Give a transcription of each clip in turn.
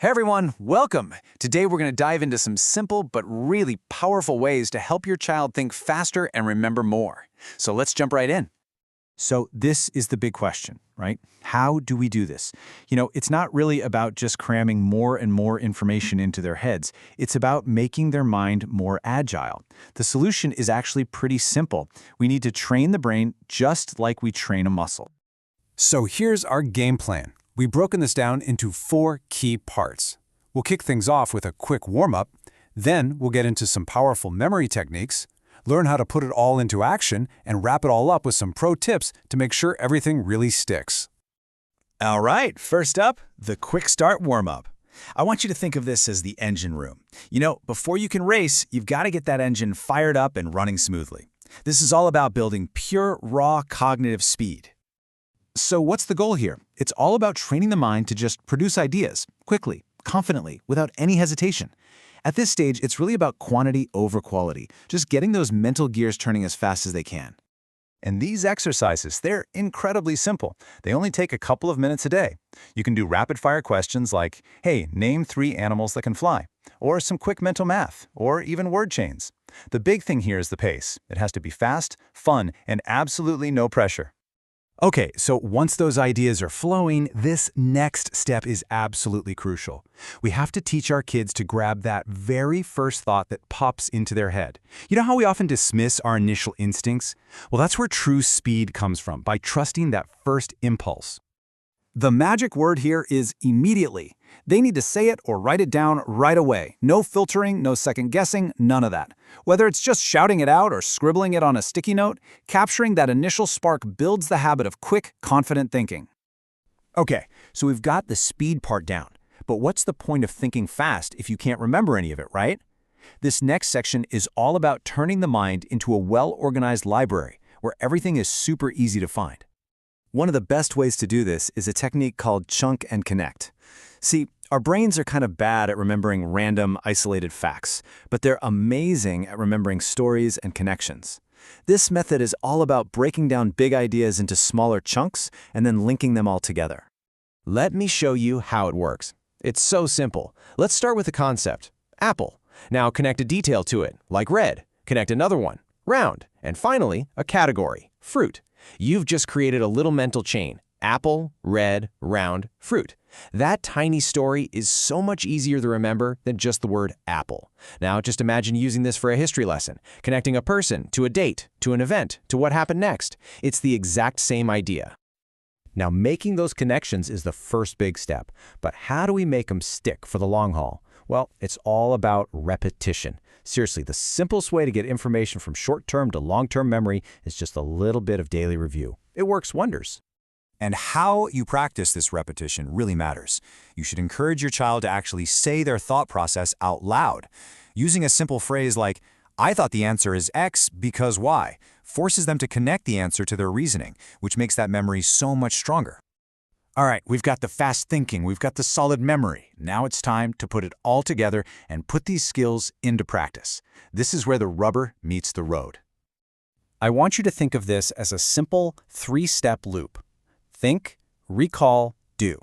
Hey everyone, welcome! Today we're going to dive into some simple but really powerful ways to help your child think faster and remember more. So let's jump right in. So this is the big question, right? How do we do this? It's not really about just cramming more and more information into their heads. It's about making their mind more agile. The solution is actually pretty simple. We need to train the brain just like we train a muscle. So here's our game plan. We've broken this down into 4 key parts. We'll kick things off with a quick warm-up, then we'll get into some powerful memory techniques, learn how to put it all into action, and wrap it all up with some pro tips to make sure everything really sticks. All right, first up, the quick start warm-up. I want you to think of this as the engine room. Before you can race, you've got to get that engine fired up and running smoothly. This is all about building pure, raw cognitive speed. So what's the goal here? It's all about training the mind to just produce ideas, quickly, confidently, without any hesitation. At this stage, it's really about quantity over quality, just getting those mental gears turning as fast as they can. And these exercises, they're incredibly simple. They only take a couple of minutes a day. You can do rapid-fire questions like, hey, name 3 animals that can fly, or some quick mental math, or even word chains. The big thing here is the pace. It has to be fast, fun, and absolutely no pressure. Okay, so once those ideas are flowing, this next step is absolutely crucial. We have to teach our kids to grab that very first thought that pops into their head. You know how we often dismiss our initial instincts? Well, that's where true speed comes from, by trusting that first impulse. The magic word here is immediately. They need to say it or write it down right away. No filtering, no second guessing, none of that. Whether it's just shouting it out or scribbling it on a sticky note, capturing that initial spark builds the habit of quick, confident thinking. Okay, so we've got the speed part down. But what's the point of thinking fast if you can't remember any of it, right? This next section is all about turning the mind into a well-organized library where everything is super easy to find. One of the best ways to do this is a technique called chunk and connect. See, our brains are kind of bad at remembering random, isolated facts, but they're amazing at remembering stories and connections. This method is all about breaking down big ideas into smaller chunks and then linking them all together. Let me show you how it works. It's so simple. Let's start with the concept, apple. Now connect a detail to it, like red. Connect another one, round. And finally, a category, fruit. You've just created a little mental chain. Apple, red, round, fruit. That tiny story is so much easier to remember than just the word apple. Now just imagine using this for a history lesson, connecting a person to a date, to an event, to what happened next. It's the exact same idea. Now making those connections is the first big step, but how do we make them stick for the long haul? Well, it's all about repetition. Seriously, the simplest way to get information from short-term to long-term memory is just a little bit of daily review. It works wonders. And how you practice this repetition really matters. You should encourage your child to actually say their thought process out loud. Using a simple phrase like, I thought the answer is X because Y, forces them to connect the answer to their reasoning, which makes that memory so much stronger. All right, we've got the fast thinking, we've got the solid memory. Now it's time to put it all together and put these skills into practice. This is where the rubber meets the road. I want you to think of this as a simple 3-step loop. Think, recall, do.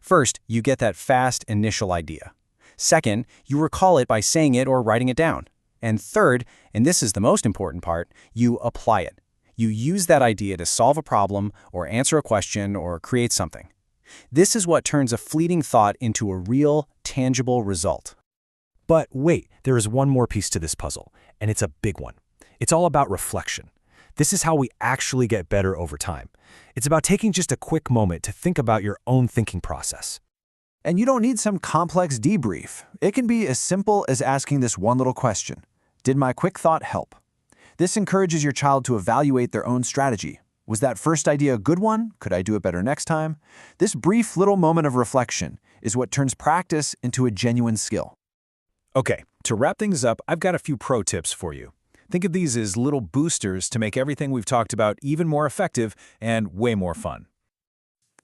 First, you get that fast initial idea. Second, you recall it by saying it or writing it down. And third, and this is the most important part, you apply it. You use that idea to solve a problem or answer a question or create something. This is what turns a fleeting thought into a real, tangible result. But wait, there is one more piece to this puzzle, and it's a big one. It's all about reflection. This is how we actually get better over time. It's about taking just a quick moment to think about your own thinking process. And you don't need some complex debrief. It can be as simple as asking this one little question. Did my quick thought help? This encourages your child to evaluate their own strategy. Was that first idea a good one? Could I do it better next time? This brief little moment of reflection is what turns practice into a genuine skill. Okay, to wrap things up, I've got a few pro tips for you. Think of these as little boosters to make everything we've talked about even more effective and way more fun.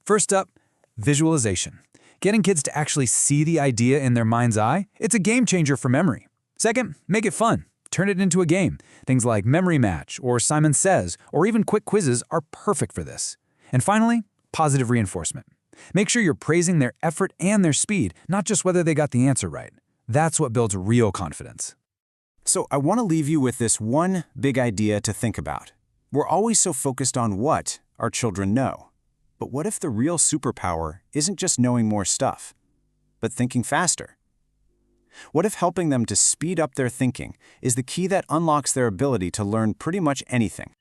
First up, visualization. Getting kids to actually see the idea in their mind's eye, it's a game changer for memory. Second, make it fun. Turn it into a game. Things like Memory Match or Simon Says or even quick quizzes are perfect for this. And finally, positive reinforcement. Make sure you're praising their effort and their speed, not just whether they got the answer right. That's what builds real confidence. So I want to leave you with this one big idea to think about. We're always so focused on what our children know. But what if the real superpower isn't just knowing more stuff, but thinking faster? What if helping them to speed up their thinking is the key that unlocks their ability to learn pretty much anything?